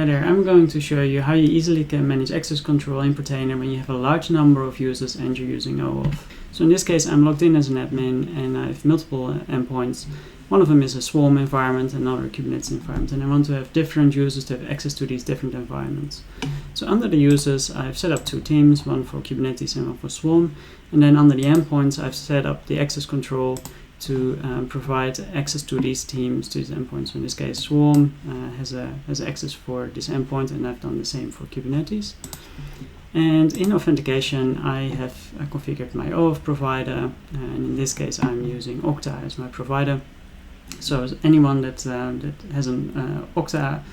Hi there, I'm going to show you how you easily can manage access control in Portainer when you have a large number of users and you're using OAuth. So in this case I'm logged in as an admin and I have multiple endpoints. One of them is a Swarm environment, another a Kubernetes environment, and I want to have different users to have access to these different environments. So under the users I've set up two teams, one for Kubernetes and one for Swarm, and then under the endpoints I've set up the access control to provide access to these teams, to these endpoints. So in this case, Swarm has access for this endpoint, and I've done the same for Kubernetes. And in authentication, I have configured my Oauth Provider, and in this case, I'm using Okta as my provider. So anyone that has an Okta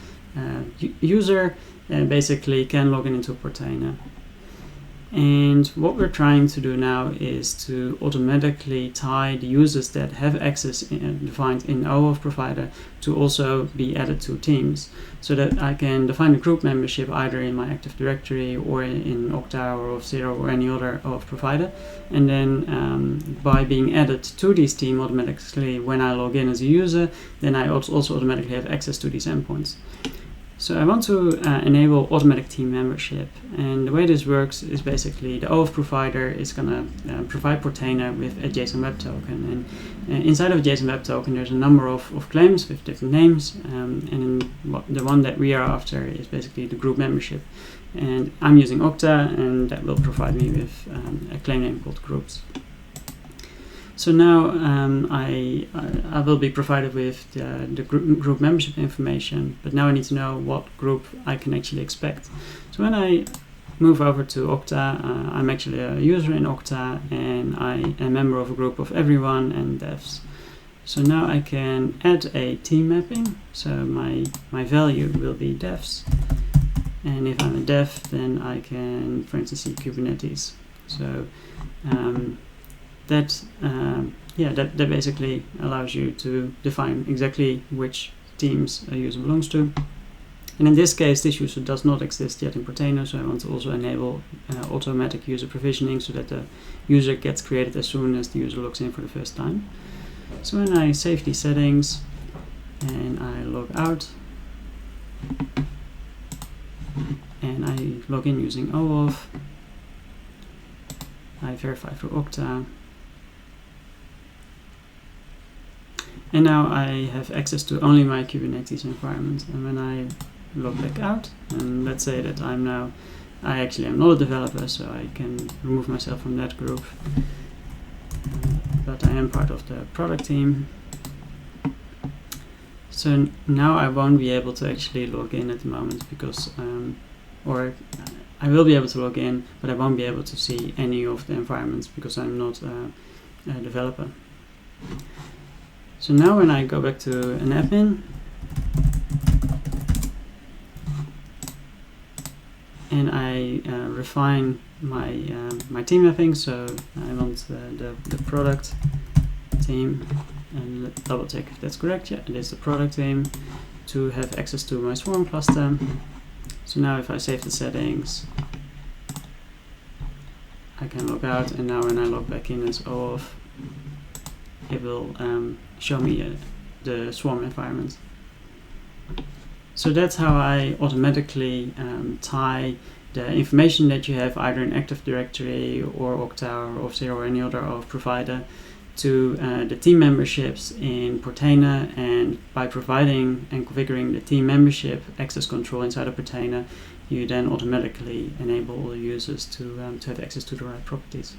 user basically can log into Portainer. And what we're trying to do now is to automatically tie the users that have access defined in Oauth Provider to also be added to teams, so that I can define a group membership either in my Active Directory or in Okta or Auth0 or any other Oauth provider, and then by being added to this team automatically when I log in as a user, then I also automatically have access to these endpoints. So I want to enable automatic team membership, and the way this works is basically the Oauth provider is going to provide Portainer with a JSON Web Token, and inside of a JSON Web Token there's a number of claims with different names, and the one that we are after is basically the group membership, and I'm using Okta, and that will provide me with a claim name called groups. So now I will be provided with the group membership information, but now I need to know what group I can actually expect. So when I move over to Okta, I'm actually a user in Okta, and I am a member of a group of everyone and devs. So now I can add a team mapping, so my value will be devs. And if I'm a dev, then I can, for instance, see Kubernetes. So that basically allows you to define exactly which teams a user belongs to. And in this case, this user does not exist yet in Portainer, so I want to also enable automatic user provisioning so that the user gets created as soon as the user logs in for the first time. So when I save these settings and I log out and I log in using OAuth, I verify through Okta, and now I have access to only my Kubernetes environment. And when I log back out, and let's say that I actually am not a developer, so I can remove myself from that group, but I am part of the product team. So now I won't be able to actually log in at the moment because, or I will be able to log in, but I won't be able to see any of the environments because I'm not a developer. So now when I go back to an admin and I refine my team mapping, so I want the product team, and double check if that's correct. Yeah, it is the product team, to have access to my Swarm cluster. So now if I save the settings, I can log out, and now when I log back in as OAuth, it will show me the Swarm environment. So that's how I automatically tie the information that you have either in Active Directory or Okta or Auth0 or any other Oauth provider to the team memberships in Portainer, and by providing and configuring the team membership access control inside of Portainer, you then automatically enable all the users to have access to the right properties.